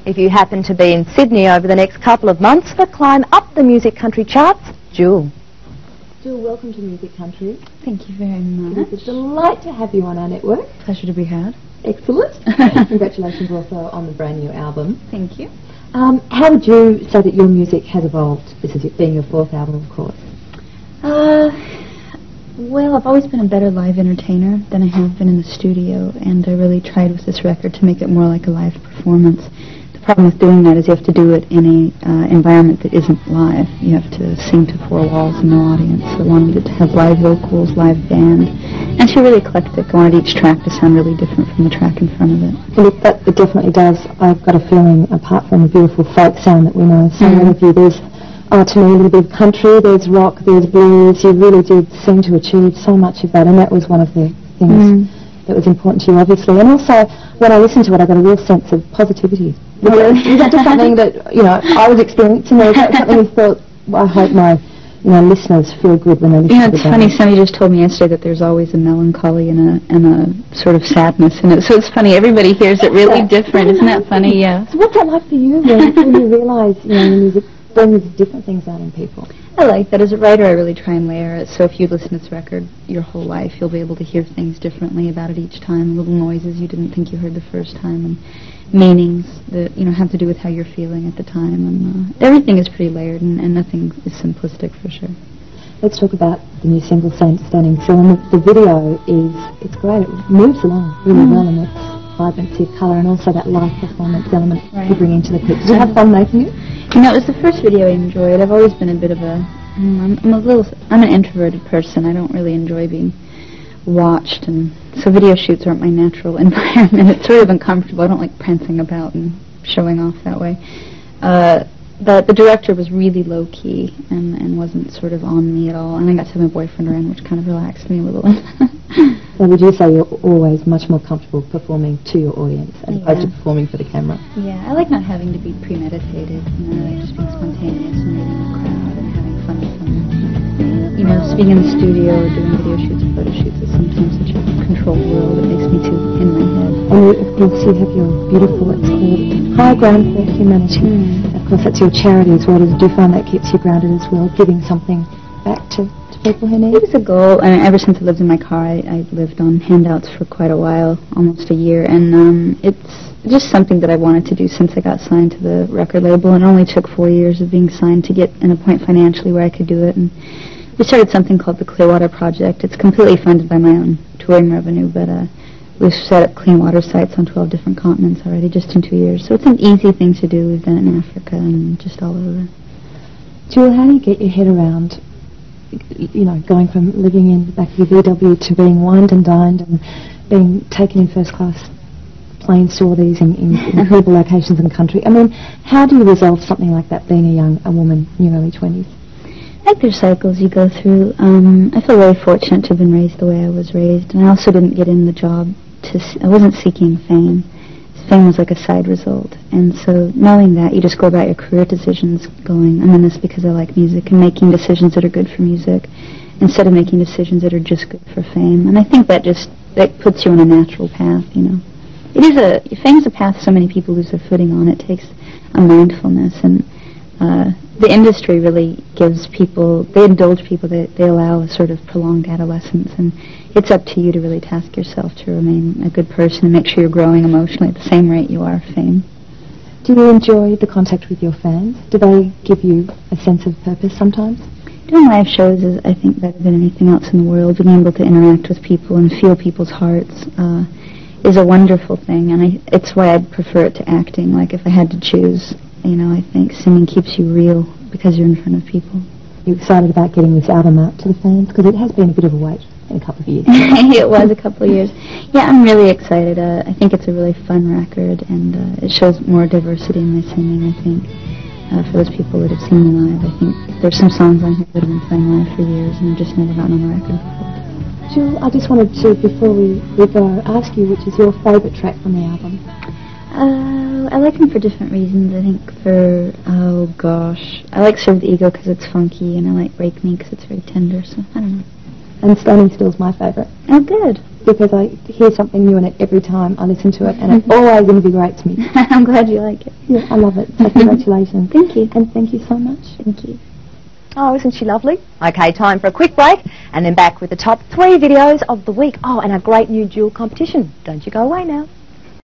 If you happen to be in Sydney over the next couple of months for climb up the music country charts, Jewel. Jewel, welcome to Music Country. Thank you very much. It's a delight to have you on our network. Pleasure to be had. Excellent. Congratulations also on the brand new album. Thank you. How would you say that your music has evolved? This is it being your fourth album, of course. Well, I've always been a better live entertainer than I have been in the studio, and I really tried with this record to make it more like a live performance. The problem with doing that is you have to do it in an environment that isn't live. You have to sing to four walls and no audience. So I wanted it to have live vocals, live band, and it's really eclectic. I wanted each track to sound really different from the track in front of it. Well, it definitely does. I've got a feeling, apart from the beautiful folk sound that we know so well of you, there's, to me, a little bit of country, there's rock, there's blues. You really did seem to achieve so much of that, and that was one of the things that was important to you, obviously. And also, when I listened to it, I got a real sense of positivity. Was that just something that, I was experiencing, or was that something you thought, well, I hope my, listeners feel good when they listen to it? It's funny, somebody just told me yesterday that there's always a melancholy and a sort of sadness in it. So it's funny, everybody hears it really different. Isn't that funny? Yeah. So what's that like for you when you realise, music brings different things out in people? I like that. As a writer, I really try and layer it. So if you listen to this record your whole life, you'll be able to hear things differently about it each time, little noises you didn't think you heard the first time, and meanings that, have to do with how you're feeling at the time. And everything is pretty layered, and nothing is simplistic for sure. Let's talk about the new single, Standing Still. And the video it's great. It moves along really well, and it's vibrancy of colour, and also that live performance element you bring into the clip. Did you have fun making it? It was the first video I enjoyed. I've always been a bit of I'm an introverted person. I don't really enjoy being watched, and so video shoots aren't my natural environment. It's sort of uncomfortable. I don't like prancing about and showing off that way. The director was really low-key and wasn't sort of on me at all, and I got to have my boyfriend around, which kind of relaxed me a little. So would you say you're always much more comfortable performing to your audience as opposed to performing for the camera? Yeah, I like not having to be premeditated. I like just being spontaneous and meeting a crowd and having fun with them. Just being in the studio or doing video shoots or photo shoots is sometimes such a controlled world. It makes me too in my head. And of course you have your beautiful, it's called High Ground for Humanity. Of course that's your charity as well. Do you find that keeps you grounded as well, giving something back to people who need? It was a goal. Ever since I lived in my car, I lived on handouts for quite a while, almost a year, and it's just something that I wanted to do since I got signed to the record label. And it only took 4 years of being signed to get in a point financially where I could do it. And we started something called the Clearwater Project. It's completely funded by my own touring revenue, but we've set up clean water sites on 12 different continents already just in 2 years. So it's an easy thing to do. We've done it in Africa and just all over. Jewel, how do you get your head around going from living in the back of your VW to being wined and dined and being taken in first-class planes to all these in incredible locations in the country? I mean, how do you resolve something like that, being a woman in your early 20s? I think there's cycles you go through. I feel very fortunate to have been raised the way I was raised, and I also didn't get in the job I wasn't seeking fame. Fame was like a side result, and so knowing that, you just go about your career decisions going, I'm in this because I like music, and making decisions that are good for music instead of making decisions that are just good for fame. And I think that puts you on a natural path, Fame is a path so many people lose their footing on. It takes a mindfulness, and the industry really gives people, they indulge people, they allow a sort of prolonged adolescence, and it's up to you to really task yourself to remain a good person and make sure you're growing emotionally at the same rate you are fame. Do you enjoy the contact with your fans? Do they give you a sense of purpose sometimes? Doing live shows is, I think, better than anything else in the world. Being able to interact with people and feel people's hearts is a wonderful thing, and it's why I'd prefer it to acting. Like, if I had to choose, I think singing keeps you real because you're in front of people. Are you excited about getting this album out to the fans? Because it has been a bit of a wait in a couple of years. It was a couple of years. Yeah, I'm really excited. I think it's a really fun record, and it shows more diversity in my singing, I think. For those people that have seen me live, I think there's some songs on here that have been playing live for years, and I've just never gotten on the record before. Jewel, I just wanted to, before we go, ask you which is your favourite track from the album. I like him for different reasons. I think for, oh gosh, I like Serve the Ego because it's funky, and I like Rake Me because it's very tender, so I don't know. And Standing Still's my favourite. Oh, good. Because I hear something new in it every time I listen to it, and it always invigorates me. I'm glad you like it. Yeah, I love it. So congratulations. Thank you. And thank you so much. Thank you. Oh, isn't she lovely? Okay, time for a quick break, and then back with the top 3 videos of the week. Oh, and our great new Jewel competition. Don't you go away now.